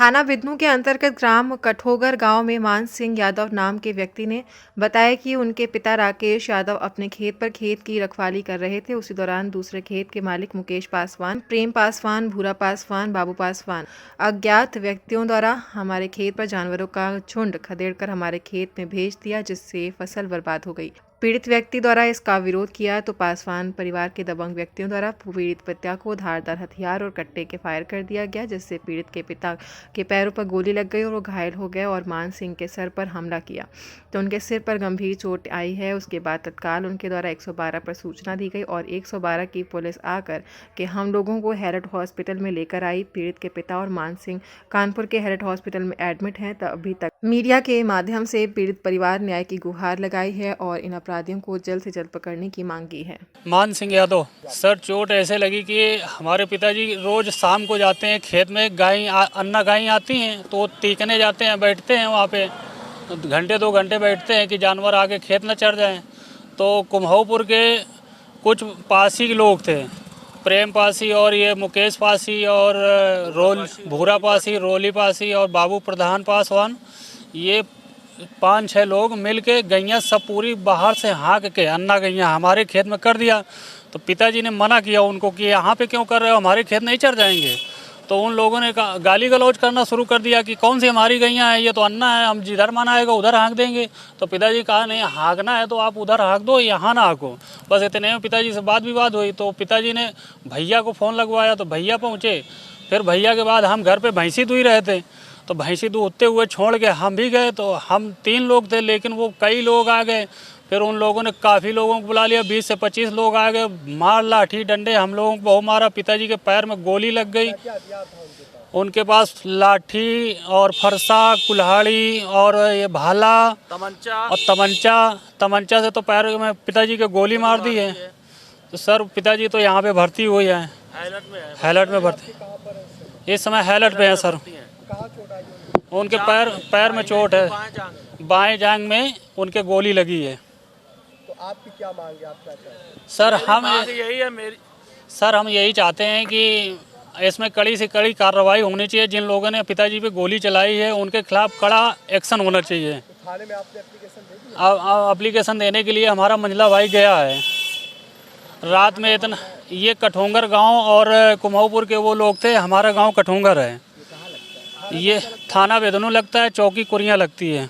थाना बिदनू के अंतर्गत ग्राम कठोगर गांव में मान सिंह यादव नाम के व्यक्ति ने बताया कि उनके पिता राकेश यादव अपने खेत पर खेत की रखवाली कर रहे थे। उसी दौरान दूसरे खेत के मालिक मुकेश पासवान, प्रेम पासवान, भूरा पासवान, बाबू पासवान अज्ञात व्यक्तियों द्वारा हमारे खेत पर जानवरों का झुंड खदेड़कर हमारे खेत में भेज दिया, जिससे फसल बर्बाद हो गई। पीड़ित व्यक्ति द्वारा इसका विरोध किया तो पासवान परिवार के दबंग व्यक्तियों द्वारा पीड़ित पिता को धारदार हथियार और कट्टे के फायर कर दिया गया, जिससे पीड़ित के पिता के पैरों पर गोली लग गई और वो घायल हो गए और मान सिंह के सर पर हमला किया तो उनके सिर पर गंभीर चोट आई है। उसके बाद तत्काल उनके द्वारा 112 पर सूचना दी गई और 112 की पुलिस आकर के हम लोगों को हेरिटेज हॉस्पिटल में लेकर आई। पीड़ित के पिता और मान सिंह कानपुर के हेरिटेज हॉस्पिटल में एडमिट हैं। अभी तक मीडिया के माध्यम से पीड़ित परिवार न्याय की गुहार लगाई है और इन अपराधियों को जल्द से जल्द पकड़ने की मांग की है। मान सिंह यादव सर, चोट ऐसे लगी कि हमारे पिताजी रोज शाम को जाते हैं खेत में, अन्ना गाय आती हैं तो वो तीखने जाते हैं, बैठते हैं वहाँ पे घंटे 2 घंटे बैठते हैं कि जानवर आके खेत न चढ़ जाएं। तो कुम्हाऊपुर के कुछ पासी लोग थे, प्रेम पासी और ये मुकेश पासी और भूरा पासी, रोली पासी और बाबू प्रधान पासवान, ये 5-6 लोग मिल के गैया सब पूरी बाहर से हाँक के अन्ना गैया हमारे खेत में कर दिया। तो पिताजी ने मना किया उनको कि यहाँ पे क्यों कर रहे हो, हमारे खेत नहीं चढ़ जाएंगे। तो उन लोगों ने गाली गलौज करना शुरू कर दिया कि कौन सी हमारी गैया है, ये तो अन्ना है, हम जिधर मन आएगा उधर हाँक देंगे। तो पिताजी कहा नहीं, हाँकना है तो आप उधर हाँक दो, यहाँ ना हाँको। बस इतने में पिताजी से बात विवाद हुई तो पिताजी ने भैया को फ़ोन लगवाया तो भैया पहुँचे। फिर भैया के बाद हम घर पर भैंसी दूह रहे थे तो भैंसी दूहते हुए छोड़ के हम भी गए। तो हम 3 लोग थे लेकिन वो कई लोग आ गए। फिर उन लोगों ने काफ़ी लोगों को बुला लिया, 20 से 25 लोग आ गए, मार लाठी डंडे हम लोगों को बहुत मारा। पिताजी के पैर में गोली लग गई। उनके पास लाठी और फरसा, कुल्हाड़ी और ये भाला और तमंचा से तो पैर में पिताजी के गोली मार दी है। तो सर पिताजी तो यहाँ पे भर्ती हुई है, हैलट में भर्ती, इस समय हैलट पे है सर। उनके पैर में चोट है, बाएं जांघ में उनके गोली लगी है। तो आपकी क्या मांग है, आप क्या चाहते हैं? सर हम यही चाहते हैं कि इसमें कड़ी से कड़ी कार्रवाई होनी चाहिए। जिन लोगों ने पिताजी पे गोली चलाई है उनके खिलाफ कड़ा एक्शन होना चाहिए। तो थाने में आपने एप्लीकेशन दे दी? एप्लीकेशन देने के लिए हमारा मंझला भाई गया है रात में। इतना ये कठोंगर गांव और कुम्हाऊपुर के वो लोग थे, हमारा गांव कठोंगर है। ये थाना बिदनू लगता है, चौकी कुरियाँ लगती है।